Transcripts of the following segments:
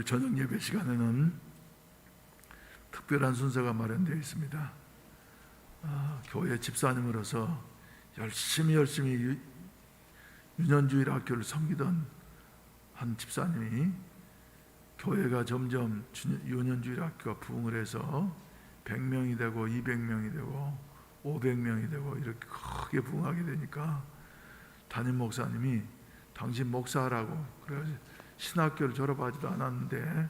오늘 저녁 예배 시간에는 특별한 순서가 마련되어 있습니다. 교회 집사님으로서 열심히 유년주일 학교를 섬기던 한 집사님이 교회가 점점 유년주일 학교가 부흥을 해서 100명이 되고 200명이 되고 500명이 되고 이렇게 크게 부흥하게 되니까 담임 목사님이 당신 목사라고 그래가지고 신학교를 졸업하지도 않았는데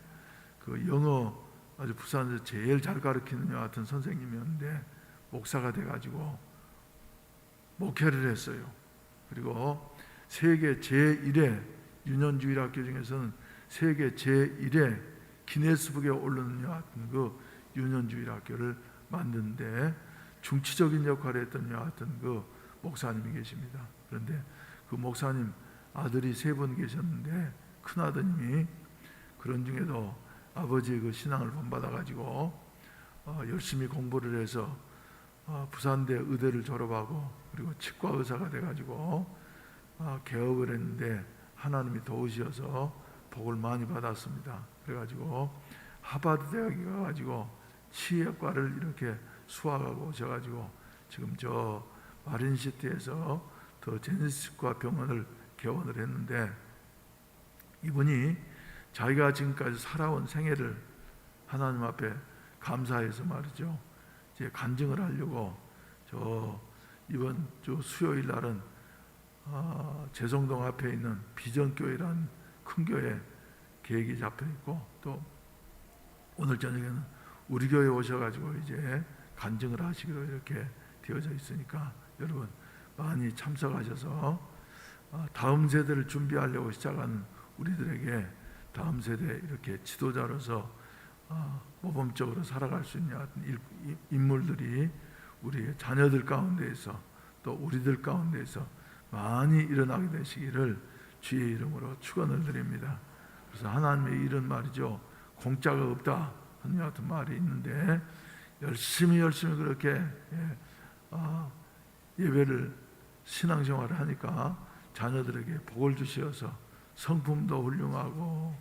그 영어 아주 부산에서 제일 잘 가르치는 여 같은 선생님이었는데 목사가 돼가지고 목회를 했어요. 그리고 세계 제1회 유년주일 학교 중에서는 세계 제1회 기네스북에 오르는 여 같은 그 유년주일 학교를 만드는데 중치적인 역할을 했던 여 같은 그 목사님이 계십니다. 그런데 그 목사님 아들이 3분 계셨는데 큰아드님이 그런 중에도 아버지의 그 신앙을 본받아 가지고 열심히 공부를 해서 부산대 의대를 졸업하고 그리고 치과 의사가 돼 가지고 개업을 했는데 하나님이 도우셔서 복을 많이 받았습니다. 그래 가지고 하버드 대학에 가 가지고 치의학과를 이렇게 수학하고 오셔 가지고 지금 저 마린시티에서 더 제네시스과 병원을 개원을 했는데 이분이 자기가 지금까지 살아온 생애를 하나님 앞에 감사해서 말이죠. 이제 간증을 하려고 이번 주 수요일 날은 재성동 앞에 있는 비전교회라는 큰 교회 계획이 잡혀 있고 또 오늘 저녁에는 우리 교회 오셔가지고 이제 간증을 하시기로 이렇게 되어져 있으니까 여러분 많이 참석하셔서 다음 세대를 준비하려고 시작하는 우리들에게 다음 세대 이렇게 지도자로서 모범적으로 살아갈 수 있는 인물들이 우리 자녀들 가운데에서 또 우리들 가운데에서 많이 일어나게 되시기를 주의 이름으로 축원을 드립니다. 그래서 하나님의 일은 말이죠, 공짜가 없다 하는 같은 말이 있는데 열심히 그렇게 예배를 신앙생활을 하니까 자녀들에게 복을 주시어서 성품도 훌륭하고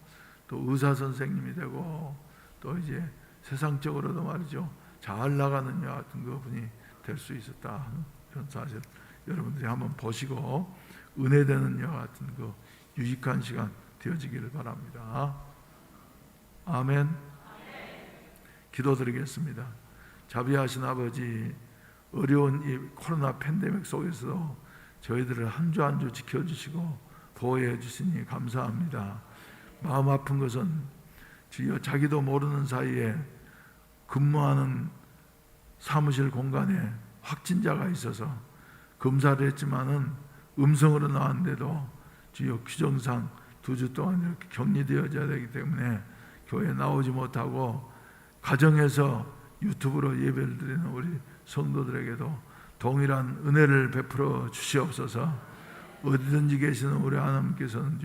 또 의사 선생님이 되고 또 이제 세상적으로도 말이죠 잘 나가는 여 같은 그분이 될 수 있었다 하는 이런 사실 여러분들이 한번 보시고 은혜되는 여 같은 그 유익한 시간 되어지기를 바랍니다. 아멘. 기도드리겠습니다. 자비하신 아버지, 어려운 이 코로나 팬데믹 속에서 저희들을 한 주 한 주 지켜주시고 보호해 주시니 감사합니다. 마음 아픈 것은 주여 자기도 모르는 사이에 근무하는 사무실 공간에 확진자가 있어서 검사를 했지만은 음성으로 나왔는데도 주여 규정상 2주 동안 이렇게 격리되어져야 되기 때문에 교회에 나오지 못하고 가정에서 유튜브로 예배를 드리는 우리 성도들에게도 동일한 은혜를 베풀어 주시옵소서. 어디든지 계시는 우리 하나님께서는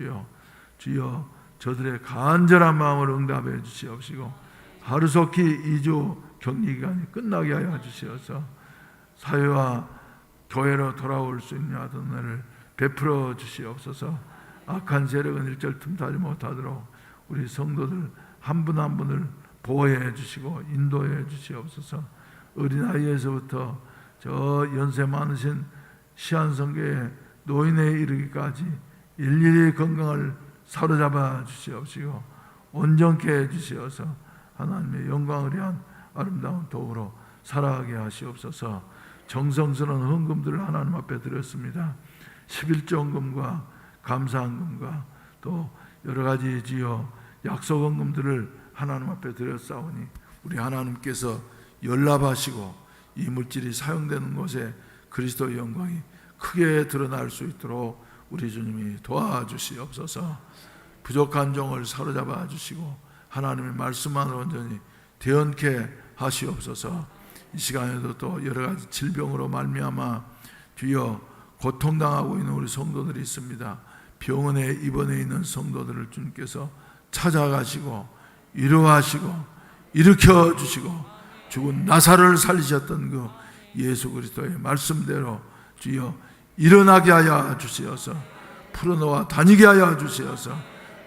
주여 저들의 간절한 마음을 응답해 주시옵시고 하루속히 2주 격리기간이 끝나게 하여 주시어서 사회와 교회로 돌아올 수 있는 은혜를 베풀어 주시옵소서. 악한 세력은 일절 틈타지 못하도록 우리 성도들 한 분 한 분을 보호해 주시고 인도해 주시옵소서. 어린아이에서부터 저 연세 많으신 시한성교의 노인에 이르기까지 일일이 건강을 사로잡아 주시옵시고 온전케 해 주시어서 하나님의 영광을 위한 아름다운 도구로 살아가게 하시옵소서. 정성스러운 헌금들을 하나님 앞에 드렸습니다. 11조 헌금과 감사헌금과 또 여러 가지 주여 약속 헌금들을 하나님 앞에 드렸사오니 우리 하나님께서 연락하시고 이 물질이 사용되는 곳에 그리스도의 영광이 크게 드러날 수 있도록 우리 주님이 도와주시옵소서. 부족한 종을 사로잡아 주시고 하나님의 말씀만으로 온전히 대언케 하시옵소서. 이 시간에도 또 여러 가지 질병으로 말미암아 주여 고통당하고 있는 우리 성도들이 있습니다. 병원에 입원해 있는 성도들을 주님께서 찾아가시고 위로하시고 일으켜 주시고 죽은 나사로를 살리셨던 그 예수 그리스도의 말씀대로 주여 일어나게 하여 주시어서 풀어놓아 다니게 하여 주시어서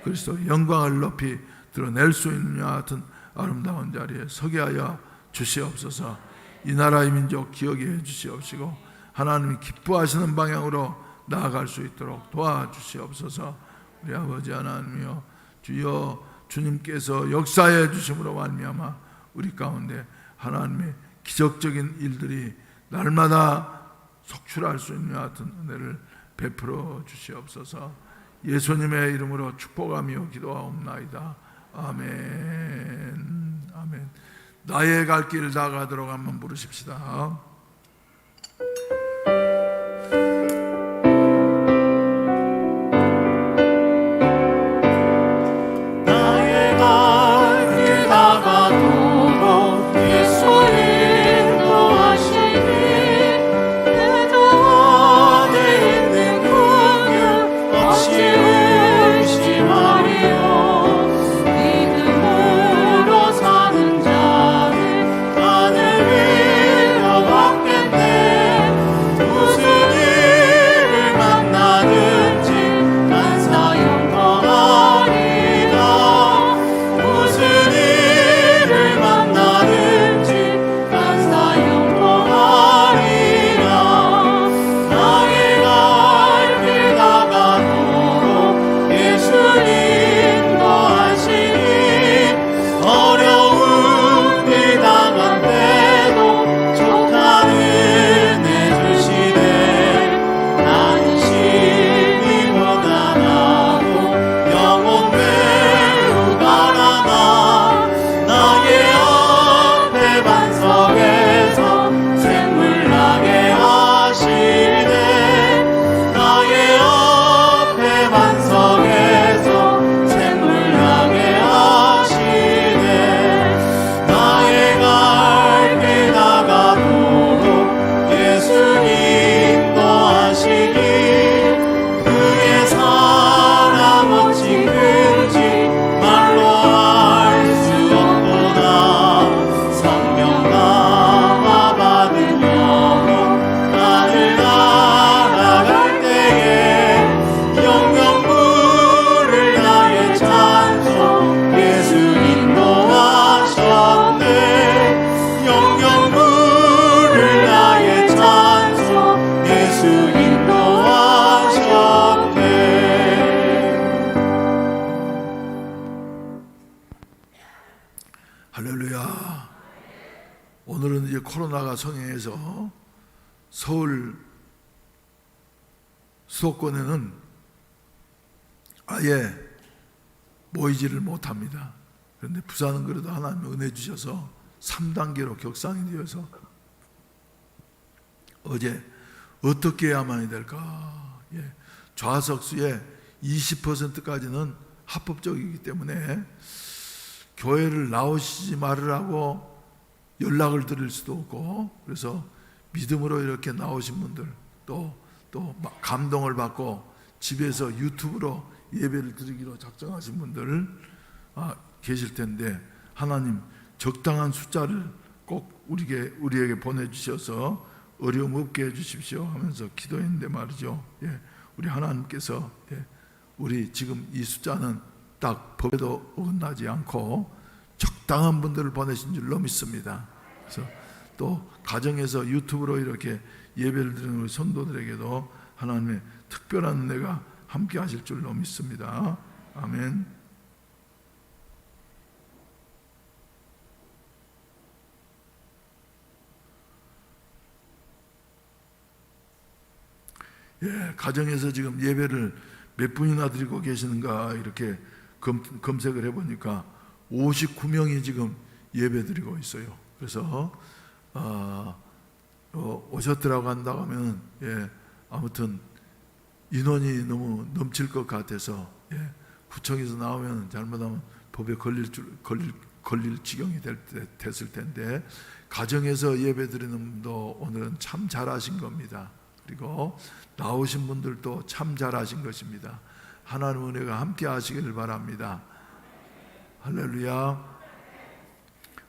그리스도의 영광을 높이 드러낼 수 있는 이와 같은 아름다운 자리에 서게 하여 주시옵소서. 이 나라의 민족 기억해 주시옵시고 하나님이 기뻐하시는 방향으로 나아갈 수 있도록 도와주시옵소서. 우리 아버지 하나님이여, 주여 주님께서 역사해 주심으로 말미암아 우리 가운데 하나님의 기적적인 일들이 날마다 속출할 수 있는 같은 은혜를 베풀어 주시옵소서. 예수님의 이름으로 축복하며 기도하옵나이다. 아멘. 아멘. 나의 갈 길 다 가도록 한번 부르십시다. 할렐루야. 오늘은 이제 코로나가 성행해서 서울 수도권에는 아예 모이지를 못합니다. 그런데 부산은 그래도 하나님 은혜 주셔서 3단계로 격상이 되어서 어제 어떻게 해야만이 될까? 좌석수의 20%까지는 합법적이기 때문에 교회를 나오시지 말으라고 연락을 드릴 수도 없고, 그래서 믿음으로 이렇게 나오신 분들, 또 감동을 받고 집에서 유튜브로 예배를 드리기로 작정하신 분들 계실 텐데, 하나님 적당한 숫자를 꼭 우리에게 보내주셔서 어려움 없게 해주십시오 하면서 기도했는데 말이죠. 우리 하나님께서 우리 지금 이 숫자는 딱 법에도 어긋나지 않고 적당한 분들을 보내신 줄로 믿습니다. 그래서 또 가정에서 유튜브로 이렇게 예배를 드리는 우리 성도들에게도 하나님의 특별한 은혜가 함께 하실 줄로 믿습니다. 아멘. 가정에서 지금 예배를 몇 분이나 드리고 계시는가 이렇게 검색을 해보니까 59명이 지금 예배 드리고 있어요. 그래서 오셨더라고 한다고 하면 아무튼 인원이 너무 넘칠 것 같아서 구청에서 나오면 잘못하면 법에 걸릴 지경이 됐을 텐데, 가정에서 예배 드리는 분도 오늘은 참 잘하신 겁니다. 그리고 나오신 분들도 참 잘하신 것입니다. 하나님 은혜가 함께 하시기를 바랍니다. 할렐루야.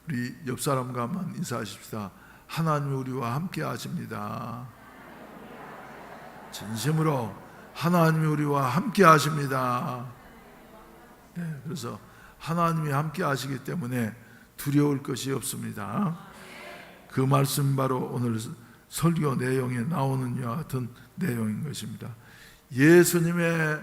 우리 옆 사람과 한번 인사하십시다. 하나님 우리와 함께 하십니다. 진심으로 하나님이 우리와 함께 하십니다. 그래서 하나님이 함께 하시기 때문에 두려울 것이 없습니다. 그 말씀 바로 오늘 설교 내용에 나오는 이와 같은 내용인 것입니다. 예수님의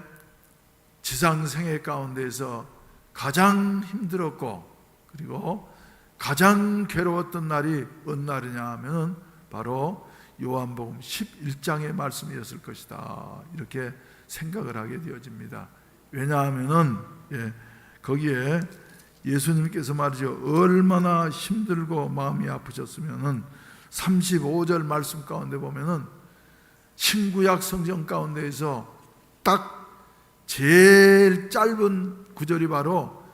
지상생애 가운데에서 가장 힘들었고 그리고 가장 괴로웠던 날이 어느 날이냐 하면 바로 요한복음 11장의 말씀이었을 것이다, 이렇게 생각을 하게 되어집니다. 왜냐하면 거기에 예수님께서 말이죠, 얼마나 힘들고 마음이 아프셨으면 35절 말씀 가운데 보면은 신구약 성경 가운데에서 딱 제일 짧은 구절이 바로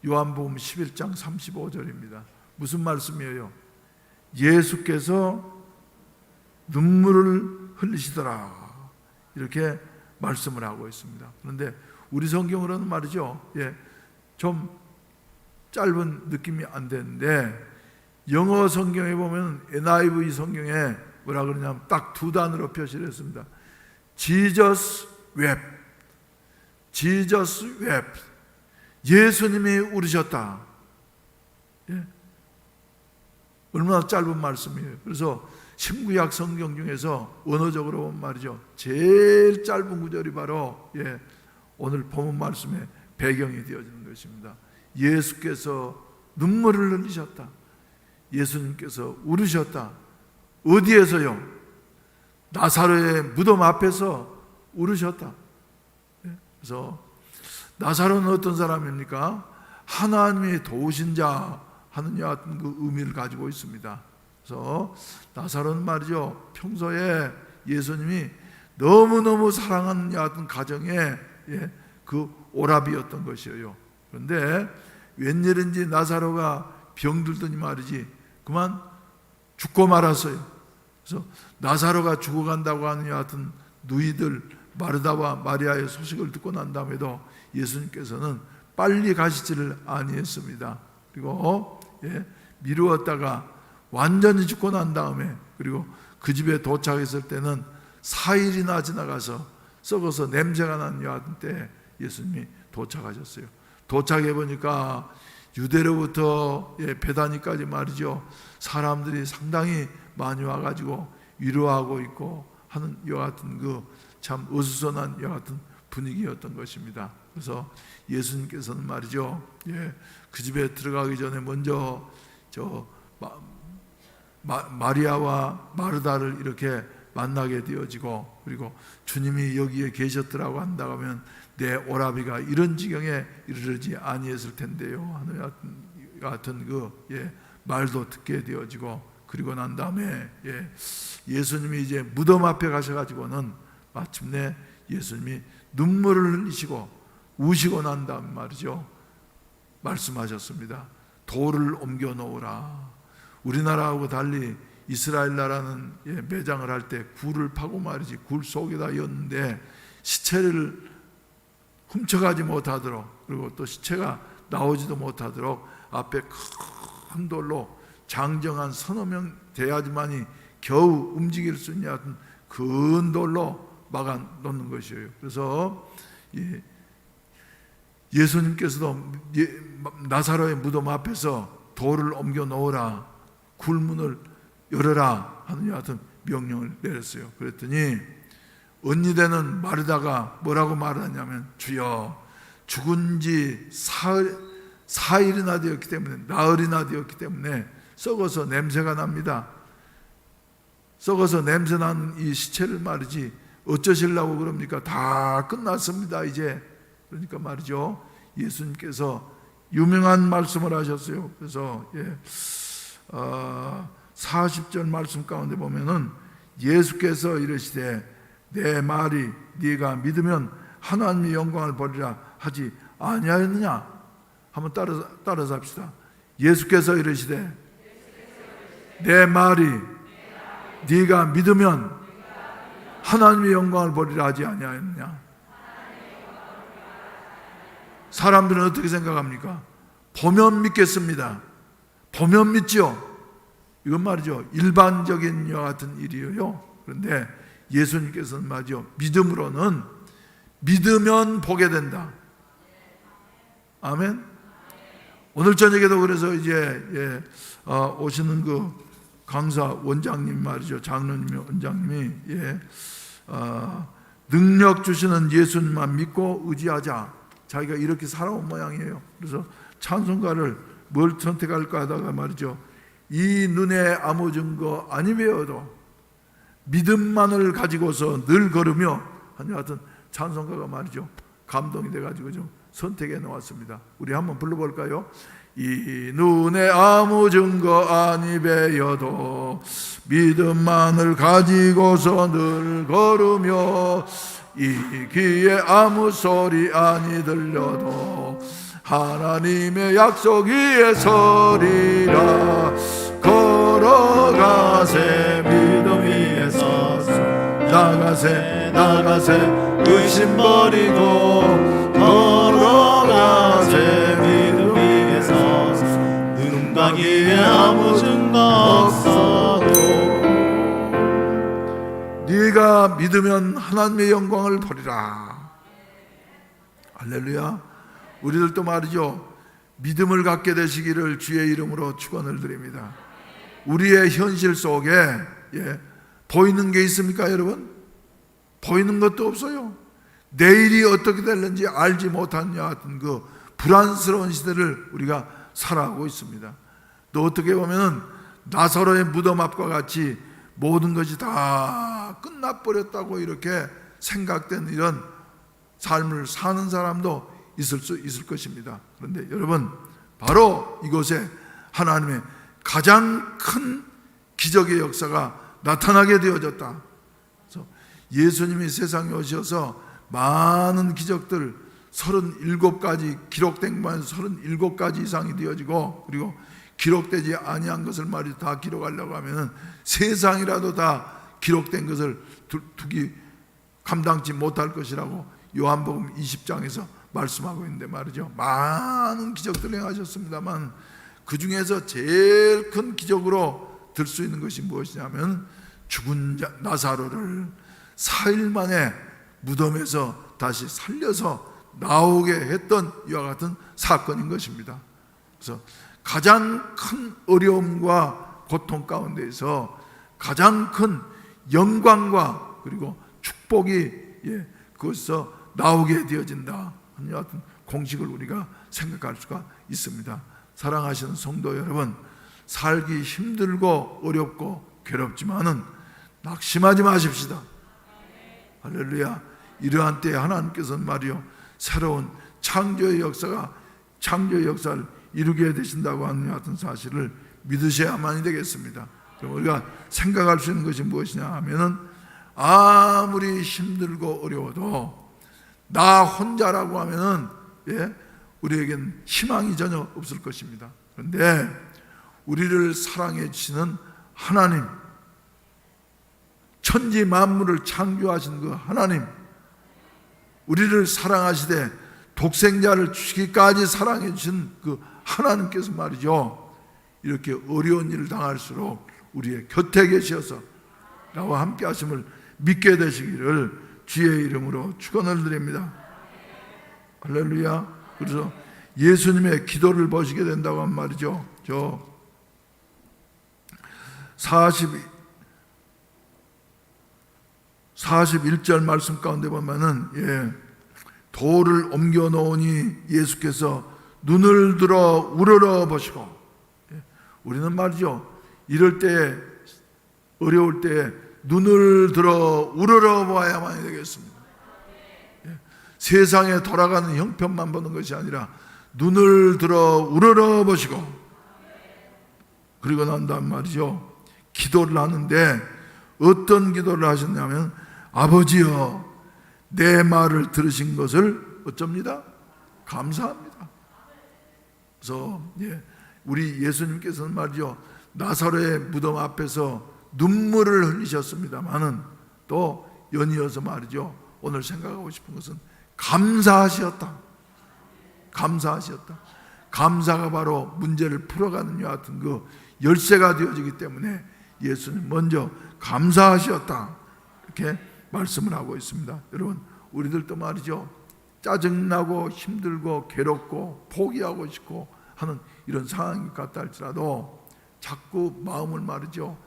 요한복음 11장 35절입니다. 무슨 말씀이에요? 예수께서 눈물을 흘리시더라, 이렇게 말씀을 하고 있습니다. 그런데 우리 성경으로는 말이죠, 좀 짧은 느낌이 안 되는데 영어 성경에 보면 NIV 성경에 뭐라 그러냐면 딱 두 단어로 표시를 했습니다. Jesus wept. Jesus wept. 예수님이 울으셨다. 얼마나 짧은 말씀이에요. 그래서 신구약 성경 중에서 언어적으로 보면 말이죠, 제일 짧은 구절이 바로 오늘 본문 말씀의 배경이 되어지는 것입니다. 예수께서 눈물을 흘리셨다. 예수님께서 울으셨다. 어디에서요? 나사로의 무덤 앞에서 울으셨다. 그래서 나사로는 어떤 사람입니까? 하나님이 도우신 자 하는 여하튼 그 의미를 가지고 있습니다. 그래서 나사로는 말이죠, 평소에 예수님이 너무너무 사랑하는 여하튼 가정의 그 오라비였던 것이에요. 그런데 웬일인지 나사로가 병들더니 말이지 그만 죽고 말았어요. 그래서 나사로가 죽어간다고 하는 여하튼 누이들 마르다와 마리아의 소식을 듣고 난 다음에도 예수님께서는 빨리 가시지를 아니했습니다. 그리고 미루었다가 완전히 죽고 난 다음에 그리고 그 집에 도착했을 때는 4일이나 지나가서 썩어서 냄새가 나는 여하튼 때 예수님이 도착하셨어요. 도착해 보니까 유대로부터 베다니까지 말이죠, 사람들이 상당히 많이 와가지고 위로하고 있고 하는 여하튼 그 참 어수선한 여하튼 분위기였던 것입니다. 그래서 예수님께서는 말이죠, 그 집에 들어가기 전에 먼저 마리아와 마르다를 이렇게 만나게 되어지고 그리고 주님이 여기에 계셨더라고 한다고 하면 내 오라비가 이런 지경에 이르지 아니했을 텐데요 하는 같은 그 말도 듣게 되어지고 그리고 난 다음에 예수님이 이제 무덤 앞에 가셔가지고는 마침내 예수님이 눈물을 흘리시고 우시고 난 다음 말이죠, 말씀하셨습니다. 돌을 옮겨 놓으라. 우리나라하고 달리 이스라엘 나라는 매장을 할 때 굴을 파고 말이지 굴 속에다 였는데 시체를 훔쳐가지 못하도록 그리고 또 시체가 나오지도 못하도록 앞에 큰 돌로 장정한 서너 명 돼야지만이 겨우 움직일 수 있는 큰 돌로 막아 놓는 것이에요. 그래서 예수님께서도 나사로의 무덤 앞에서 돌을 옮겨 놓으라, 굴문을 열어라 하는 여하튼 명령을 내렸어요. 그랬더니 언니 되는 마르다가 뭐라고 말하냐면 주여 죽은 지 사흘이나 되었기 때문에 나흘이나 되었기 때문에 썩어서 냄새가 납니다. 썩어서 냄새 나는 이 시체를 말이지 어쩌시려고 그럽니까? 다 끝났습니다 이제. 그러니까 말이죠, 예수님께서 유명한 말씀을 하셨어요. 그래서 40절 말씀 가운데 보면은 예수께서 이르시되 내 말이 네가 믿으면 하나님의 영광을 보리라 하지 아니하였느냐? 한번 따라서 합시다. 예수께서 이르시되 내 말이 네가 믿으면 하나님의 영광을 보리라 하지 아니하였느냐? 사람들은 어떻게 생각합니까? 보면 믿겠습니다. 보면 믿죠. 이건 말이죠, 일반적인 여 같은 일이에요. 그런데 예수님께서는 말이죠, 믿음으로는 믿으면 보게 된다. 아멘. 오늘 저녁에도 그래서 이제 오시는 그 강사 원장님 말이죠, 장로님 원장님이 능력 주시는 예수님만 믿고 의지하자, 자기가 이렇게 살아온 모양이에요. 그래서 찬송가를 뭘 선택할까 하다가 말이죠, 이 눈에 아무 증거 아니 배워도 믿음만을 가지고서 늘 걸으며 하는 같은 찬송가가 말이죠, 감동이 돼가지고 좀 선택해 놓았습니다. 우리 한번 불러볼까요? 이 눈에 아무 증거 아니 배워도 믿음만을 가지고서 늘 걸으며 이 귀에 아무 소리 아니 들려도 하나님의 약속 위에 서리라. 걸어가세 믿음 위에 서서 나가세 의심 버리고 걸어가세 믿음 위에 서서 눈가기에 아무 증거 없어도 네가 믿으면 하나님의 영광을 보리라. 할렐루야. 우리들도 말이죠, 믿음을 갖게 되시기를 주의 이름으로 축원을 드립니다. 우리의 현실 속에 보이는 게 있습니까 여러분? 보이는 것도 없어요. 내일이 어떻게 될는지 알지 못한 같은 그 불안스러운 시대를 우리가 살아가고 있습니다. 또 어떻게 보면 나사로의 무덤 앞과 같이 모든 것이 다 끝나버렸다고 이렇게 생각된 이런 삶을 사는 사람도 있을 수 있을 것입니다. 그런데 여러분, 바로 이곳에 하나님의 가장 큰 기적의 역사가 나타나게 되어졌다. 그래서 예수님이 세상에 오셔서 많은 기적들 37가지 기록된 것만 37가지 이상이 되어지고, 그리고 기록되지 아니한 것을 말이 다 기록하려고 하면은 세상이라도 다 기록된 것을 두기 감당치 못할 것이라고 요한복음 20장에서 말씀하고 있는데 말이죠, 많은 기적들을 행하셨습니다만 그 중에서 제일 큰 기적으로 들 수 있는 것이 무엇이냐면 죽은 나사로를 4일 만에 무덤에서 다시 살려서 나오게 했던 이와 같은 사건인 것입니다. 그래서 가장 큰 어려움과 고통 가운데에서 가장 큰 영광과 그리고 축복이 그것에서 나오게 되어진다 하는 같은 공식을 우리가 생각할 수가 있습니다. 사랑하시는 성도 여러분, 살기 힘들고 어렵고 괴롭지만은 낙심하지 마십시다. 할렐루야. 이러한 때에 하나님께서는 말이요, 새로운 창조의 역사를 이루게 되신다고 하는 같은 사실을 믿으셔야만이 되겠습니다. 그럼 우리가 생각할 수 있는 것이 무엇이냐 하면은, 아무리 힘들고 어려워도 나 혼자라고 하면은 우리에겐 희망이 전혀 없을 것입니다. 그런데 우리를 사랑해 주시는 하나님, 천지 만물을 창조하신 그 하나님, 우리를 사랑하시되 독생자를 주시기까지 사랑해 주신 그 하나님께서 말이죠, 이렇게 어려운 일을 당할수록 우리의 곁에 계셔서 나와 함께 하심을 믿게 되시기를 주의 이름으로 축원을 드립니다. 할렐루야. 그래서 예수님의 기도를 보시게 된다고 한 말이죠. 저 41절 말씀 가운데 보면은 돌을 옮겨 놓으니 예수께서 눈을 들어 우러러 보시고, 우리는 말이죠, 이럴 때 어려울 때 눈을 들어 우러러 보아야만 되겠습니다. 세상에 돌아가는 형편만 보는 것이 아니라 눈을 들어 우러러 보시고, 그리고 난 다음 말이죠, 기도를 하는데 어떤 기도를 하셨냐면, 아버지여 내 말을 들으신 것을 어쩝니다? 감사합니다. 그래서 우리 예수님께서는 말이죠, 나사로의 무덤 앞에서 눈물을 흘리셨습니다만은 또 연이어서 말이죠, 오늘 생각하고 싶은 것은 감사하셨다. 감사하셨다. 감사가 바로 문제를 풀어가는 것 같은 그 열쇠가 되어지기 때문에 예수님 먼저 감사하셨다, 이렇게 말씀을 하고 있습니다. 여러분, 우리들도 말이죠, 짜증나고 힘들고 괴롭고 포기하고 싶고 하는 이런 상황이 같다 할지라도 자꾸 마음을 말이죠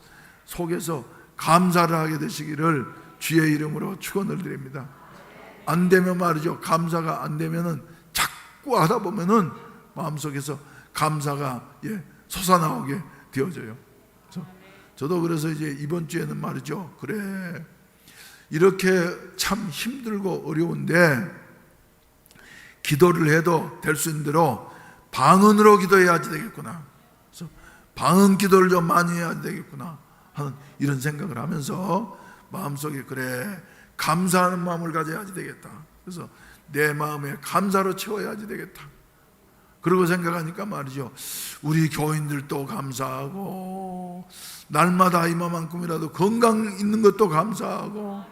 속에서 감사를 하게 되시기를 주의 이름으로 축원을 드립니다. 안 되면 말이죠 감사가 안 되면은 자꾸 하다 보면은 마음속에서 감사가 솟아나오게 되어져요. 저도 그래서 이제 이번 주에는 말이죠 그래 이렇게 참 힘들고 어려운데 기도를 해도 될 수 있는 대로 방언으로 기도해야지 되겠구나. 그래서 방언 기도를 좀 많이 해야 되겠구나 하는 이런 생각을 하면서 마음속에 그래 감사하는 마음을 가져야지 되겠다. 그래서 내 마음에 감사로 채워야지 되겠다. 그러고 생각하니까 말이죠 우리 교인들도 감사하고 날마다 이만큼이라도 건강 있는 것도 감사하고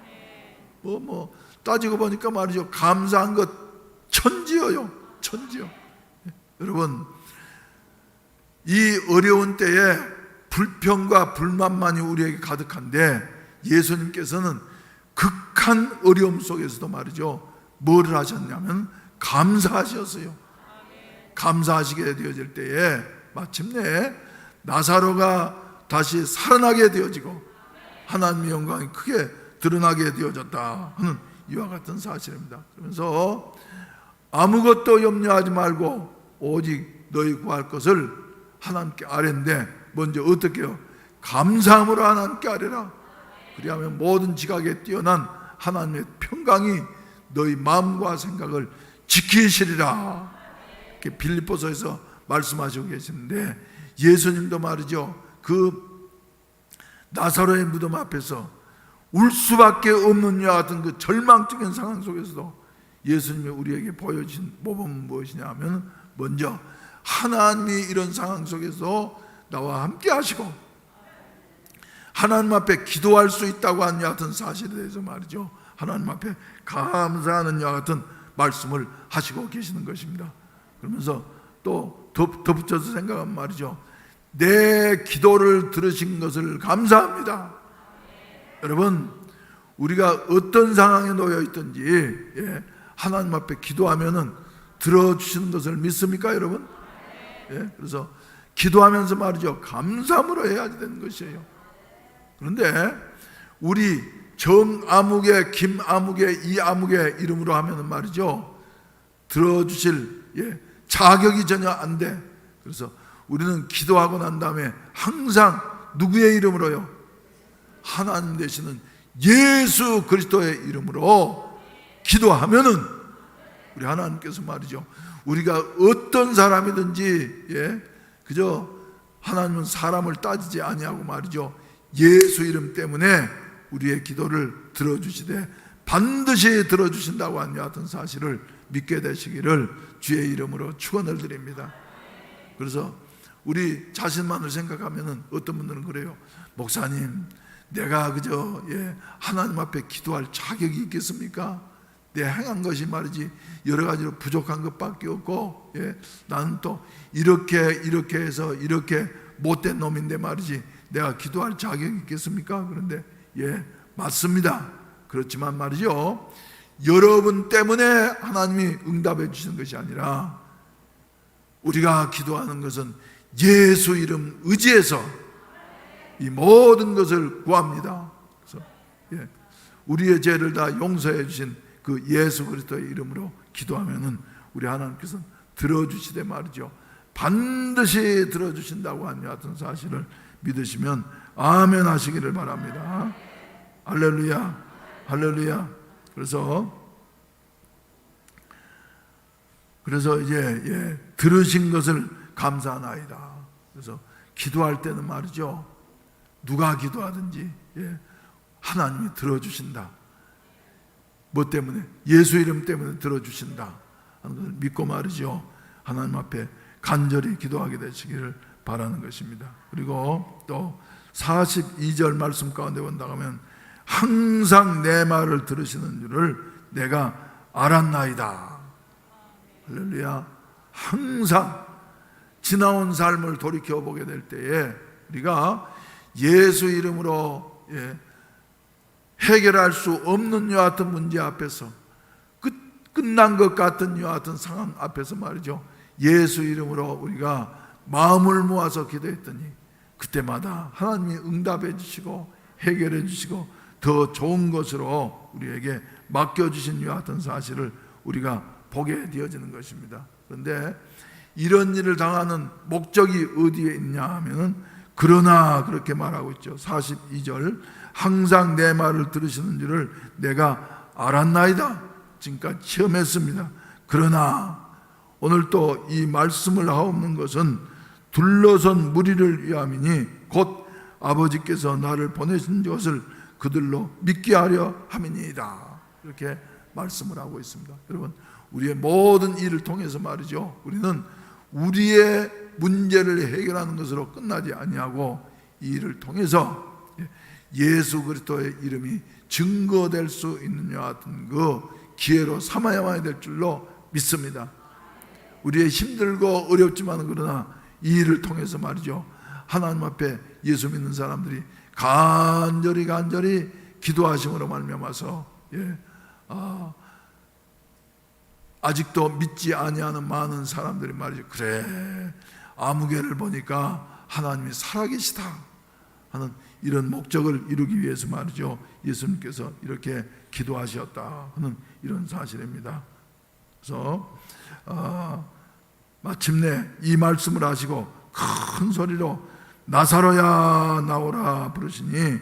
뭐 따지고 보니까 말이죠 감사한 것 천지여요. 천지요. 여러분 이 어려운 때에 불평과 불만만이 우리에게 가득한데 예수님께서는 극한 어려움 속에서도 말이죠 뭐를 하셨냐면 감사하셨어요. 감사하시게 되어질 때에 마침내 나사로가 다시 살아나게 되어지고 하나님의 영광이 크게 드러나게 되어졌다 하는 이와 같은 사실입니다. 그러면서 아무것도 염려하지 말고 오직 너희 구할 것을 하나님께 아뢰는데 먼저 어떻게 해요? 감사함으로 하나님께 아뢰라. 그리하면 모든 지각에 뛰어난 하나님의 평강이 너희 마음과 생각을 지키시리라. 이렇게 빌립보서에서 말씀하시고 계시는데 예수님도 말이죠 그 나사로의 무덤 앞에서 울 수밖에 없는 이와 같은 그 절망적인 상황 속에서도 예수님이 우리에게 보여주신 모범은 무엇이냐 하면 먼저 하나님이 이런 상황 속에서 나와 함께 하시고 하나님 앞에 기도할 수 있다고 하는 이와 같은 사실에 대해서 말이죠 하나님 앞에 감사하는 이와 같은 말씀을 하시고 계시는 것입니다. 그러면서 또 덧붙여서 생각하면 말이죠 내 기도를 들으신 것을 감사합니다. 여러분 우리가 어떤 상황에 놓여 있든지 하나님 앞에 기도하면은 들어주시는 것을 믿습니까 여러분? 그래서 기도하면서 말이죠 감사함으로 해야 되는 것이에요. 그런데 우리 정아무개 김아무개 이아무개 이름으로 하면은 말이죠 들어주실 자격이 전혀 안 돼. 그래서 우리는 기도하고 난 다음에 항상 누구의 이름으로요? 하나님 되시는 예수 그리스도의 이름으로 기도하면은 우리 하나님께서 말이죠 우리가 어떤 사람이든지 그저 하나님은 사람을 따지지 아니하고 말이죠 예수 이름 때문에 우리의 기도를 들어주시되 반드시 들어주신다고 하는 같은 사실을 믿게 되시기를 주의 이름으로 축원을 드립니다. 그래서 우리 자신만을 생각하면은 어떤 분들은 그래요. 목사님 내가 그저 하나님 앞에 기도할 자격이 있겠습니까? 내 행한 것이 말이지 여러 가지로 부족한 것밖에 없고 나는 또 이렇게 해서 이렇게 못된 놈인데 말이지 내가 기도할 자격이 있겠습니까? 그런데 맞습니다. 그렇지만 말이죠 여러분 때문에 하나님이 응답해 주시는 것이 아니라 우리가 기도하는 것은 예수 이름 의지해서 이 모든 것을 구합니다. 그래서 우리의 죄를 다 용서해 주신 그 예수 그리스도의 이름으로 기도하면은 우리 하나님께서는 들어주시되 말이죠 반드시 들어주신다고 하는 같은 사실을 믿으시면 아멘 하시기를 바랍니다. 할렐루야 할렐루야. 그래서 이제 들으신 것을 감사하나이다. 그래서 기도할 때는 말이죠 누가 기도하든지 하나님이 들어주신다. 뭐 때문에? 예수 이름 때문에 들어주신다 하는 것을 믿고 말이죠 하나님 앞에 간절히 기도하게 되시기를 바라는 것입니다. 그리고 또 42절 말씀 가운데 본다 하면 항상 내 말을 들으시는 줄을 내가 알았나이다. 할렐루야. 항상 지나온 삶을 돌이켜보게 될 때에 우리가 예수 이름으로 해결할 수 없는 이와 같은 문제 앞에서 끝난 것 같은 이와 같은 상황 앞에서 말이죠 예수 이름으로 우리가 마음을 모아서 기도했더니 그때마다 하나님이 응답해 주시고 해결해 주시고 더 좋은 것으로 우리에게 맡겨주신 이와 같은 사실을 우리가 보게 되어지는 것입니다. 그런데 이런 일을 당하는 목적이 어디에 있냐 하면은 그러나 그렇게 말하고 있죠. 42절 항상 내 말을 들으시는 줄을 내가 알았나이다. 지금까지 체험했습니다. 그러나 오늘 또 이 말씀을 하옵는 것은 둘러선 무리를 위함이니 곧 아버지께서 나를 보내신 것을 그들로 믿게 하려 함이니이다. 이렇게 말씀을 하고 있습니다. 여러분, 우리의 모든 일을 통해서 말이죠, 우리는 우리의 문제를 해결하는 것으로 끝나지 아니하고 이 일을 통해서 예수 그리스도의 이름이 증거될 수 있는 것 같은 그 기회로 삼아야만 될 줄로 믿습니다. 우리의 힘들고 어렵지만 그러나 이 일을 통해서 말이죠, 하나님 앞에 예수 믿는 사람들이 간절히 기도하심으로 말미암아서 아직도 믿지 아니하는 많은 사람들이 말이죠, 그래 아무개를 보니까 하나님이 살아계시다 하는 이런 목적을 이루기 위해서 말이죠, 예수님께서 이렇게 기도하셨다 하는 이런 사실입니다. 그래서 마침내 이 말씀을 하시고 큰 소리로 나사로야 나오라 부르시니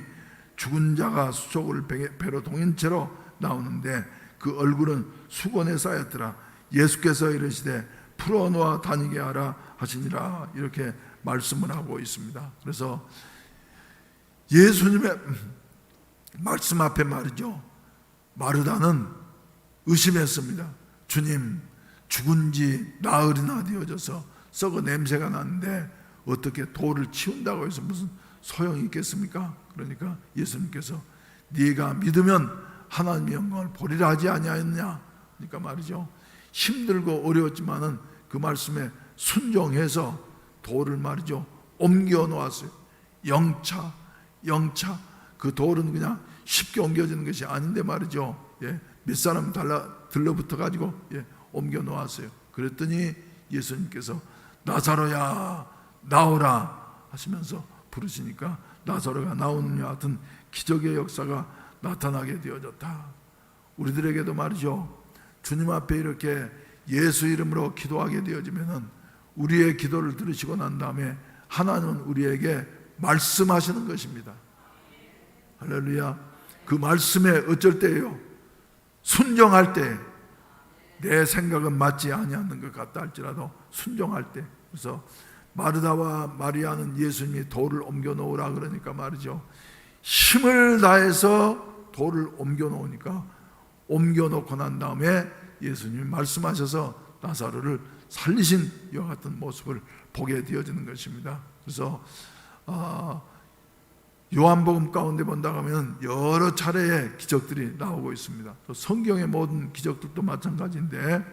죽은 자가 수족을 배로 동인 채로 나오는데 그 얼굴은 수건에 쌓였더라. 예수께서 이르시되 풀어놓아 다니게 하라 하시니라. 이렇게 말씀을 하고 있습니다. 그래서 예수님의 말씀 앞에 말이죠, 마르다는 의심했습니다. 주님, 죽은 지 나흘이나 되어져서 썩어 냄새가 나는데 어떻게 돌을 치운다고 해서 무슨 소용이 있겠습니까? 그러니까 예수님께서 네가 믿으면 하나님의 영광을 보리라 하지 아니하였냐. 그러니까 말이죠, 힘들고 어려웠지만은 그 말씀에 순종해서 돌을 말이죠 옮겨 놓았어요. 영차 그 돌은 그냥 쉽게 옮겨지는 것이 아닌데 말이죠, 몇 사람 들러붙어 가지고 옮겨 놓았어요. 그랬더니 예수님께서 나사로야 나오라 하시면서 부르시니까 나사로가 나오는 것 같은 기적의 역사가 나타나게 되어졌다. 우리들에게도 말이죠, 주님 앞에 이렇게 예수 이름으로 기도하게 되어지면은 우리의 기도를 들으시고 난 다음에 하나님은 우리에게 말씀하시는 것입니다. 할렐루야. 그 말씀에 어쩔 때예요, 순종할 때, 내 생각은 맞지 아니하는 것 같다 할지라도 순종할 때. 그래서 마르다와 마리아는 예수님이 돌을 옮겨 놓으라 그러니까 말이죠, 힘을 다해서 돌을 옮겨 놓으니까 옮겨 놓고 난 다음에 예수님이 말씀하셔서 나사로를 살리신 이와 같은 모습을 보게 되어지는 것입니다. 그래서 요한복음 가운데 본다고 하면 여러 차례의 기적들이 나오고 있습니다. 또 성경의 모든 기적들도 마찬가지인데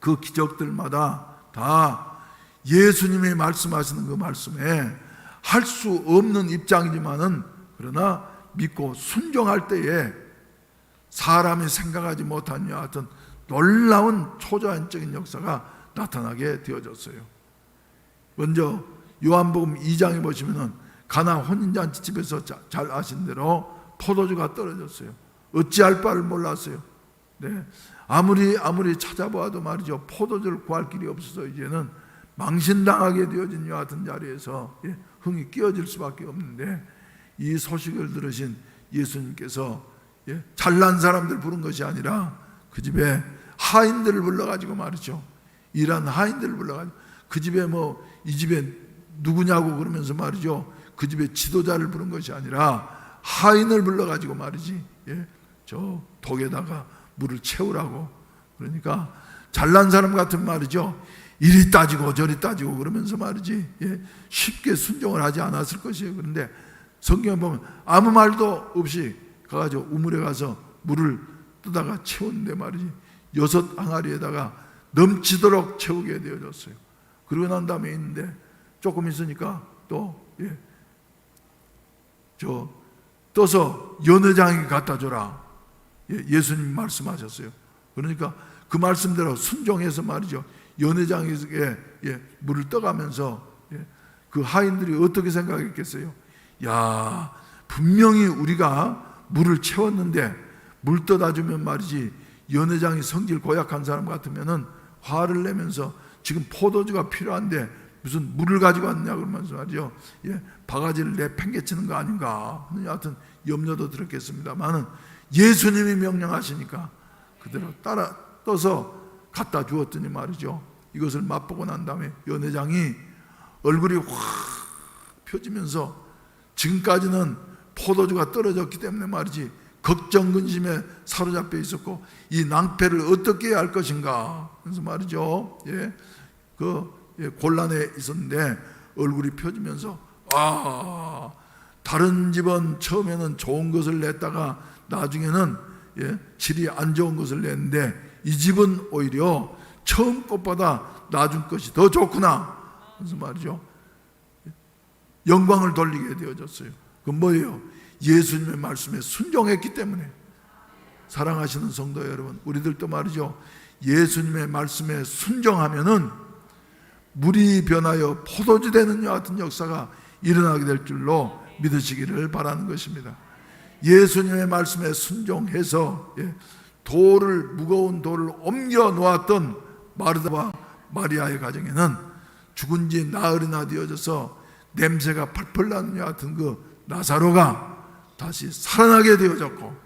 그 기적들마다 다 예수님이 말씀하시는 그 말씀에 할 수 없는 입장이지만은 그러나 믿고 순종할 때에 사람이 생각하지 못한 이와 같은 놀라운 초자연적인 역사가 나타나게 되어졌어요. 먼저 요한복음 2장에 보시면은 가나 혼인잔치 집에서 잘 아신 대로 포도주가 떨어졌어요. 어찌할 바를 몰랐어요. 아무리 찾아보아도 말이죠, 포도주를 구할 길이 없어서 이제는 망신당하게 되어진 이와 같은 자리에서 흥이 끼어질 수밖에 없는데, 이 소식을 들으신 예수님께서 잘난 사람들 부른 것이 아니라 그 집에 하인들을 불러가지고 말이죠, 일하는 하인들을 불러가지고 그 집에 이 집에 누구냐고 그러면서 말이죠, 그 집에 지도자를 부른 것이 아니라 하인을 불러가지고 말이지, 저 독에다가 물을 채우라고. 그러니까 잘난 사람 같은 말이죠, 이리 따지고 저리 따지고 그러면서 말이지 쉽게 순종을 하지 않았을 것이에요. 그런데 성경에 보면 아무 말도 없이 가가지고 우물에 가서 물을 뜨다가 채웠는데 말이지 6 항아리에다가 넘치도록 채우게 되어졌어요. 그러고 난 다음에 있는데 조금 있으니까 또 떠서 연회장에게 갖다 줘라. 예수님 말씀하셨어요. 그러니까 그 말씀대로 순종해서 말이죠, 연회장에게 물을 떠가면서 그 하인들이 어떻게 생각했겠어요? 야, 분명히 우리가 물을 채웠는데 물 떠다 주면 말이지, 연회장이 성질 고약한 사람 같으면은 화를 내면서 지금 포도주가 필요한데 무슨 물을 가지고 왔냐 그러면서 말이죠, 바가지를 내팽개치는 거 아닌가 하는 여하튼 염려도 들었겠습니다만은 예수님이 명령하시니까 그대로 따라 떠서 갖다 주었더니 말이죠, 이것을 맛보고 난 다음에 연회장이 얼굴이 확 펴지면서 지금까지는 포도주가 떨어졌기 때문에 말이지 걱정 근심에 사로잡혀 있었고 이 낭패를 어떻게 해야 할 것인가, 그래서 말이죠, 곤란해 있었는데 얼굴이 펴지면서 다른 집은 처음에는 좋은 것을 냈다가 나중에는 질이 안 좋은 것을 냈는데 이 집은 오히려 처음 것보다 나중 것이 더 좋구나, 그래서 말이죠, 영광을 돌리게 되어졌어요. 그건 뭐예요? 예수님의 말씀에 순종했기 때문에. 사랑하시는 성도 여러분, 우리들도 말이죠, 예수님의 말씀에 순종하면은 물이 변하여 포도주 되는 여하튼 역사가 일어나게 될 줄로 믿으시기를 바라는 것입니다. 예수님의 말씀에 순종해서 무거운 돌을 옮겨 놓았던 마르다와 마리아의 가정에는 죽은 지 나흘이나 되어져서 냄새가 펄펄 나는 여하튼 그 나사로가 다시 살아나게 되어졌고,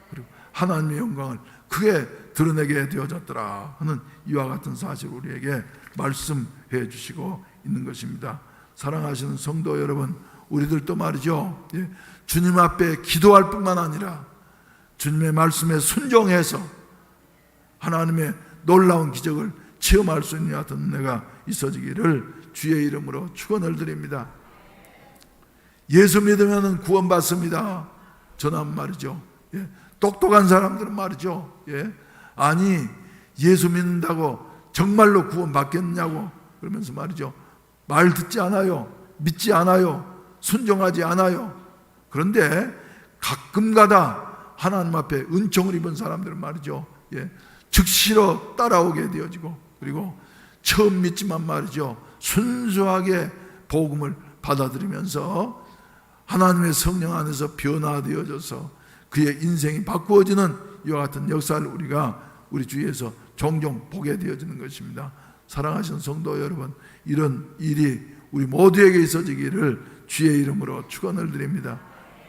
그리고 하나님의 영광을 크게 드러내게 되어졌더라 하는 이와 같은 사실을 우리에게 말씀해 주시고 있는 것입니다. 사랑하시는 성도 여러분, 우리들도 말이죠, 주님 앞에 기도할 뿐만 아니라 주님의 말씀에 순종해서 하나님의 놀라운 기적을 체험할 수 있는 같은 은혜가 있어지기를 주의 이름으로 축원을 드립니다. 예수 믿으면 구원받습니다. 저는 말이죠, 똑똑한 사람들은 말이죠, 아니 예수 믿는다고 정말로 구원받겠느냐고 그러면서 말이죠, 말 듣지 않아요, 믿지 않아요, 순종하지 않아요. 그런데 가끔가다 하나님 앞에 은총을 입은 사람들은 말이죠, 즉시로 따라오게 되어지고, 그리고 처음 믿지만 말이죠, 순수하게 복음을 받아들이면서 하나님의 성령 안에서 변화되어져서 그의 인생이 바꾸어지는 이와 같은 역사를 우리가 우리 주위에서 종종 보게 되어지는 것입니다. 사랑하시는 성도 여러분, 이런 일이 우리 모두에게 있어지기를 주의 이름으로 축원을 드립니다.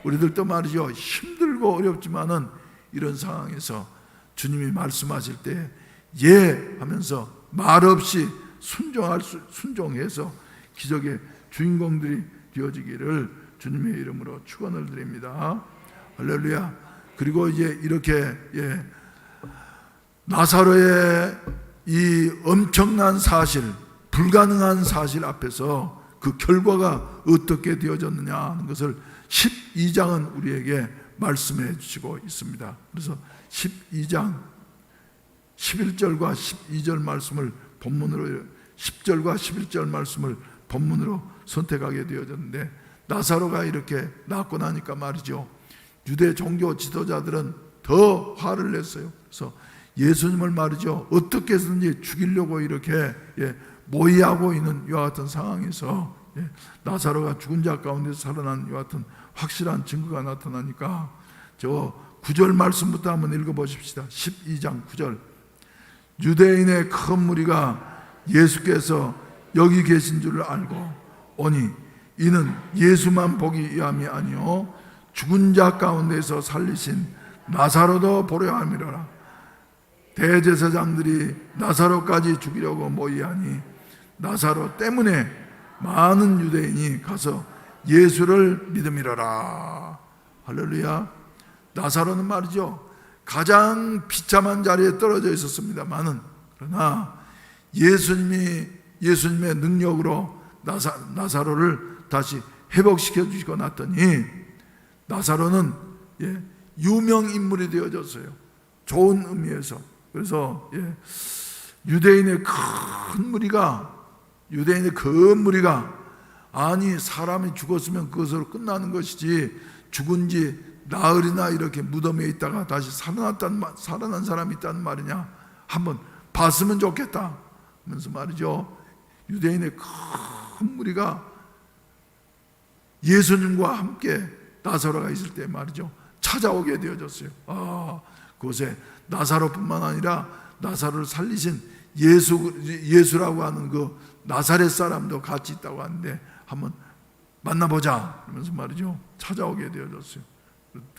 우리들도 말이죠, 힘들고 어렵지만은 이런 상황에서 주님이 말씀하실 때 하면서 말없이 순종해서 기적의 주인공들이 되어지기를 주님의 이름으로 축원을 드립니다. 할렐루야. 그리고 이제 이렇게 나사로의 이 엄청난 사실, 불가능한 사실 앞에서 그 결과가 어떻게 되어졌느냐 하는 것을 12장은 우리에게 말씀해 주시고 있습니다. 그래서 12장 11절과 12절 말씀을 본문으로, 10절과 11절 말씀을 본문으로 선택하게 되어졌는데, 나사로가 이렇게 낫고 나니까 말이죠, 유대 종교 지도자들은 더 화를 냈어요. 그래서 예수님을 말이죠, 어떻게 해서든지 죽이려고 이렇게 모의하고 있는 이와 같은 상황에서 나사로가 죽은 자 가운데서 살아난 이와 같은 확실한 증거가 나타나니까 저 9절 말씀부터 한번 읽어보십시다. 12장 9절. 유대인의 큰 무리가 예수께서 여기 계신 줄을 알고 오니 이는 예수만 보기 위함이 아니요 죽은 자 가운데서 살리신 나사로도 보려 함이로라. 대제사장들이 나사로까지 죽이려고 모의하니 나사로 때문에 많은 유대인이 가서 예수를 믿음이로라. 할렐루야. 나사로는 말이죠, 가장 비참한 자리에 떨어져 있었습니다만은, 그러나 예수님의 능력으로 나사로를 다시 회복시켜 주시고 났더니 나사로는 유명 인물이 되어졌어요. 좋은 의미에서. 그래서 유대인의 큰 무리가 아니 사람이 죽었으면 그것으로 끝나는 것이지 죽은 지 나흘이나 이렇게 무덤에 있다가 다시 살아난 사람이 있다는 말이냐, 한번 봤으면 좋겠다 하면서 말이죠, 유대인의 큰 무리가 예수님과 함께 나사로가 있을 때 말이죠, 찾아오게 되어졌어요. 그곳에 나사로뿐만 아니라 나사로를 살리신 예수라고 하는 그 나사렛 사람도 같이 있다고 하는데 한번 만나보자 하면서 말이죠, 찾아오게 되어졌어요.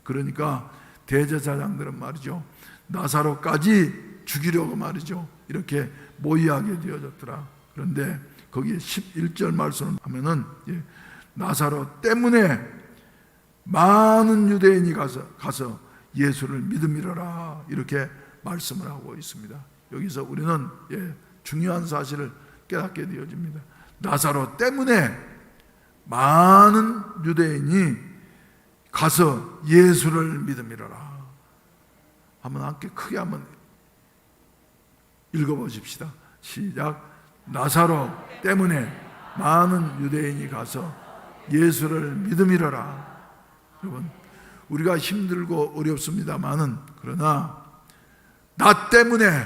그러니까 대제사장들은 말이죠, 나사로까지 죽이려고 말이죠, 이렇게 모의하게 되어졌더라. 그런데 거기에 11절 말씀을 하면은 나사로 때문에 많은 유대인이 가서 예수를 믿음이라 이렇게 말씀을 하고 있습니다. 여기서 우리는 중요한 사실을 깨닫게 되어집니다. 나사로 때문에 많은 유대인이 가서 예수를 믿음이라. 한번 함께 크게 한번 읽어보십시다. 시작. 나사로 때문에 많은 유대인이 가서 예수를 믿음이라. 여러분, 우리가 힘들고 어렵습니다만은, 그러나 나 때문에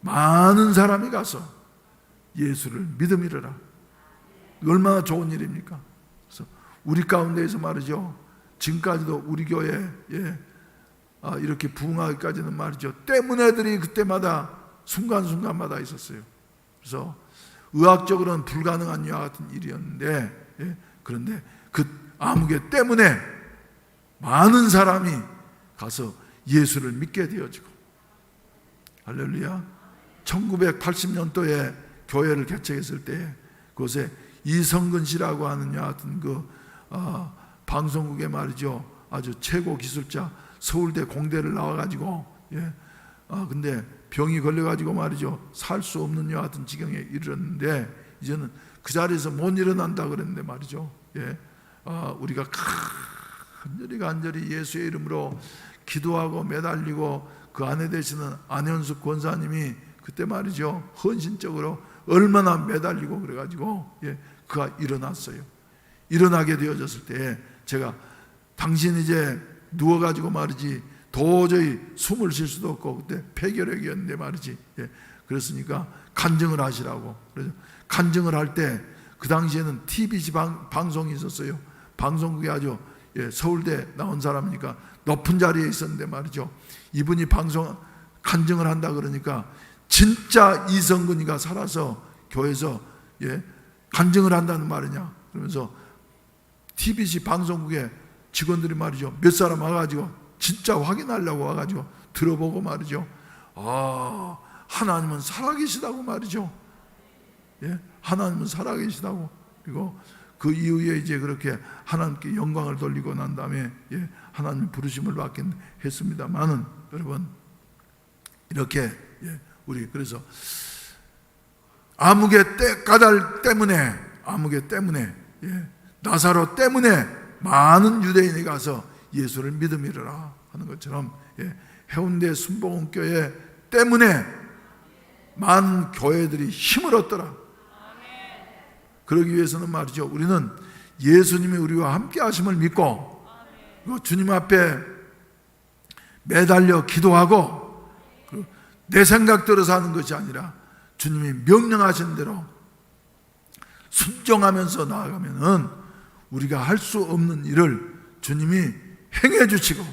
많은 사람이 가서 예수를 믿음이라. 얼마나 좋은 일입니까? 그래서 우리 가운데에서 말이죠, 지금까지도 우리 교회에 이렇게 부흥하기까지는 말이죠, 때문에들이 그때마다 순간순간마다 있었어요. 그래서 의학적으로는 불가능한 이와 같은 일이었는데, 그런데 그 아무개 때문에 많은 사람이 가서 예수를 믿게 되어지고, 할렐루야. 1980년도에 교회를 개척했을 때 그곳에 이성근 씨라고 하는 여하튼 방송국에 말이죠, 아주 최고 기술자, 서울대 공대를 나와가지고 근데 병이 걸려가지고 말이죠, 살 수 없는 여하튼 지경에 이르렀는데, 이제는 그 자리에서 못 일어난다 그랬는데 말이죠, 우리가 간절히 예수의 이름으로 기도하고 매달리고, 그 아내 되시는 안현숙 권사님이 그때 말이죠, 헌신적으로 얼마나 매달리고 그래가지고 그가 일어났어요. 일어나게 되어졌을 때 제가, 당신 이제 누워가지고 말이지 도저히 숨을 쉴 수도 없고, 그때 폐결핵이었는데 말이지, 그랬으니까 간증을 하시라고. 그래서 간증을 할 때 그 당시에는 TBC 방송이 있었어요. 방송국에 아주 서울대 나온 사람이니까 높은 자리에 있었는데 말이죠, 이분이 간증을 한다 그러니까 진짜 이성근이가 살아서 교회에서 간증을 한다는 말이냐 그러면서 TBC 방송국에 직원들이 말이죠, 몇 사람 와가지고 진짜 확인하려고 와가지고 들어보고 말이죠, 하나님은 살아계시다고 말이죠. 하나님은 살아계시다고. 그리고 그 이후에 이제 그렇게 하나님께 영광을 돌리고 난 다음에 하나님 부르심을 받긴 했습니다만은, 여러분, 이렇게 우리 그래서 까닭 때문에, 나사로 때문에 많은 유대인이 가서 예수를 믿음이라 하는 것처럼, 해운대 순복음교회 때문에 많은 교회들이 힘을 얻더라. 그러기 위해서는 말이죠, 우리는 예수님이 우리와 함께 하심을 믿고, 주님 앞에 매달려 기도하고, 내 생각대로 사는 것이 아니라 주님이 명령하신 대로 순종하면서 나아가면은 우리가 할 수 없는 일을 주님이 행해 주시고,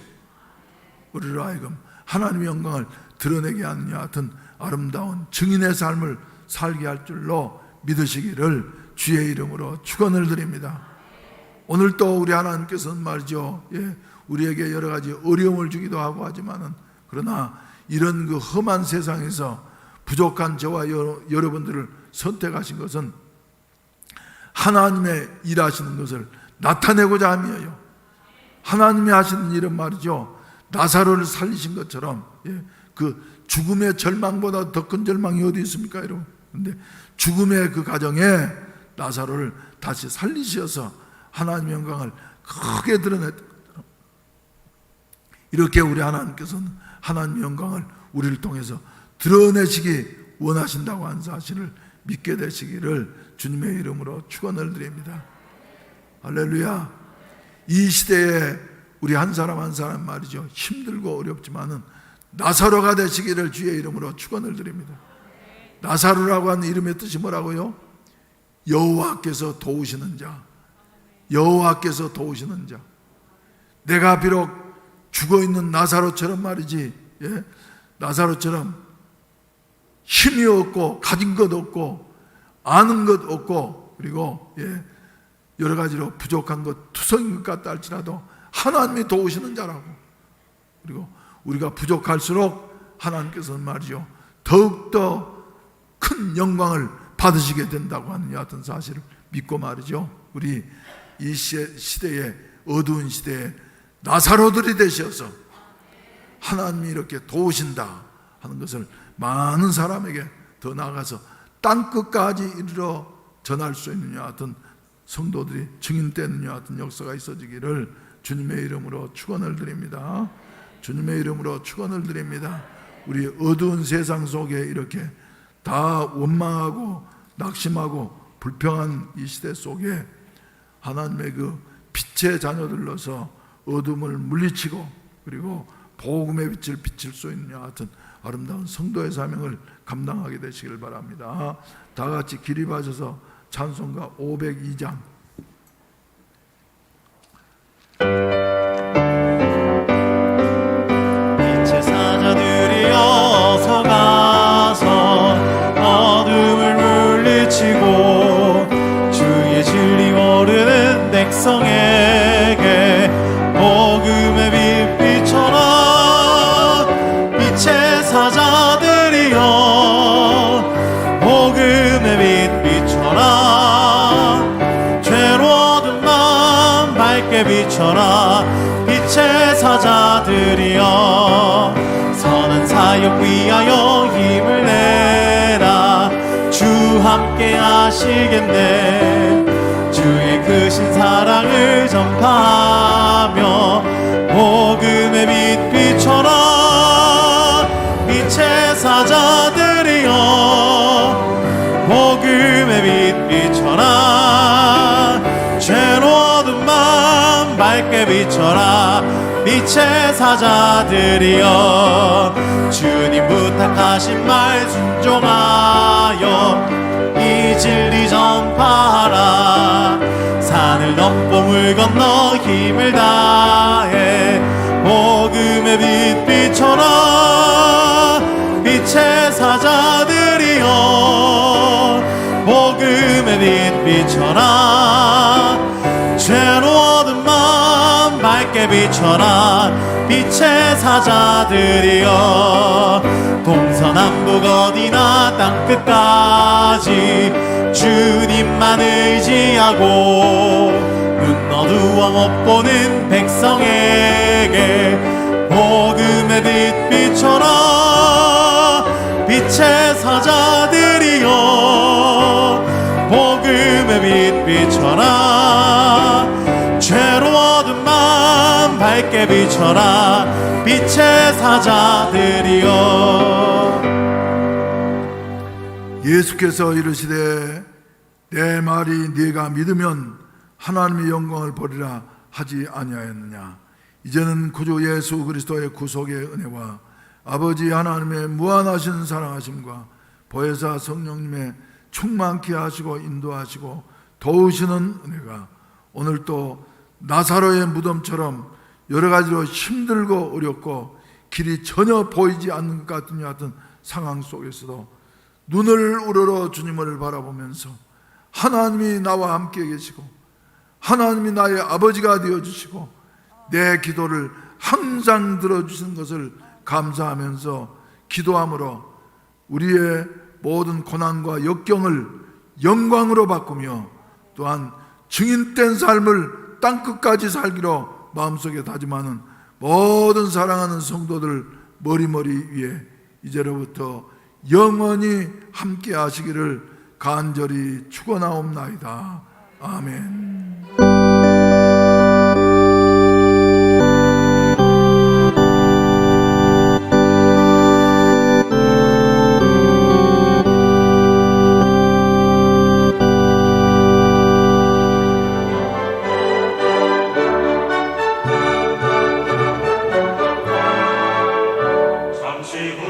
우리로 하여금 하나님의 영광을 드러내게 하는 여하튼 아름다운 증인의 삶을 살게 할 줄로 믿으시기를 주의 이름으로 축원을 드립니다. 오늘 또 우리 하나님께서는 말이죠, 우리에게 여러 가지 어려움을 주기도 하고 하지만은, 그러나 이런 그 험한 세상에서 부족한 저와 여러분들을 선택하신 것은 하나님의 일하시는 것을 나타내고자 함이에요. 하나님이 하시는 일은 말이죠, 나사로를 살리신 것처럼, 그 죽음의 절망보다 더 큰 절망이 어디 있습니까, 여러분? 근데 죽음의 그 가정에 나사로를 다시 살리셔서 하나님의 영광을 크게 드러냈다. 이렇게 우리 하나님께서는 하나님의 영광을 우리를 통해서 드러내시기 원하신다고 하는 사실을 믿게 되시기를 주님의 이름으로 축원을 드립니다. 할렐루야. 이 시대에 우리 한 사람 한 사람 말이죠, 힘들고 어렵지만은 나사로가 되시기를 주의 이름으로 축원을 드립니다. 나사로라고 하는 이름의 뜻이 뭐라고요? 여호와께서 도우시는 자. 여호와께서 도우시는 자. 내가 비록 죽어있는 나사로처럼 말이지, 예? 나사로처럼 힘이 없고 가진 것 없고 아는 것 없고 그리고 여러 가지로 부족한 것 투성인 것 같다 할지라도 하나님이 도우시는 자라고. 그리고 우리가 부족할수록 하나님께서는 말이죠, 더욱더 큰 영광을 받으시게 된다고 하는 여하튼 사실을 믿고 말이죠, 우리 이 시대에, 어두운 시대에 나사로들이 되셔서 하나님이 이렇게 도우신다 하는 것을 많은 사람에게 더 나아가서 땅끝까지 이르러 전할 수 있는 여하튼 성도들이 증인되는 여하튼 역사가 있어지기를 주님의 이름으로 축원을 드립니다. 주님의 이름으로 축원을 드립니다. 우리 어두운 세상 속에 이렇게 다 원망하고 낙심하고 불평한 이 시대 속에 하나님의 그 빛의 자녀들로서 어둠을 물리치고 그리고 복음의 빛을 비칠 수 있는 여하튼 아름다운 성도의 사명을 감당하게 되시길 바랍니다. 다 같이 기립하셔서 찬송가 502장. 빛의 사자들이 어서 가서 어둠을 물리치고 주의 진리 모르는 백성에게 복음의 빛 비춰라. 빛의 사자들이여 복음의 빛 비춰라. 죄로운 마음 밝게 비춰라. 빛의 사자들이여 선한 사역 위하여 힘을 내라. 주 함께 하시겠네. 주의 크신 사랑을 전파하며 복음의 빛 비춰라. 빛의 사자들이여 복음의 빛 비춰라. 죄로운 마음 밝게 비춰라. 빛의 사자들이여 주님 부탁하신 말 순종하여 이 진리 전파하라. 산을 넘고 물 건너 힘을 다해 복음의 빛 비춰라. 빛의 사자들이여 복음의 빛 비춰라. 죄로운 마음 밝게 비춰라. 빛의 사자들이여 동서남북 어디나 땅끝까지 주님만 의지하고 눈 어두워 못 보는 백성에게 복음의 빛 비춰라. 빛의 사자들이여 복음의 빛 비춰라. 죄로운 마음 밝게 비춰라. 빛의 사자들이여. 예수께서 이르시되 내 말이 네가 믿으면 하나님의 영광을 보리라 하지 아니하였느냐. 이제는 구주 예수 그리스도의 구속의 은혜와 아버지 하나님의 무한하신 사랑하심과 보혜사 성령님의 충만케 하시고 인도하시고 도우시는 은혜가 오늘 또 나사로의 무덤처럼 여러 가지로 힘들고 어렵고 길이 전혀 보이지 않는 것 같은 여하튼 상황 속에서도 눈을 우러러 주님을 바라보면서 하나님이 나와 함께 계시고 하나님이 나의 아버지가 되어주시고 내 기도를 항상 들어주시는 것을 감사하면서 기도함으로 우리의 모든 고난과 역경을 영광으로 바꾸며 또한 증인된 삶을 땅끝까지 살기로 마음속에 다짐하는 모든 사랑하는 성도들 머리머리 위에 이제로부터 영원히 함께 하시기를 간절히 축원하옵나이다. 아멘. 잠시 후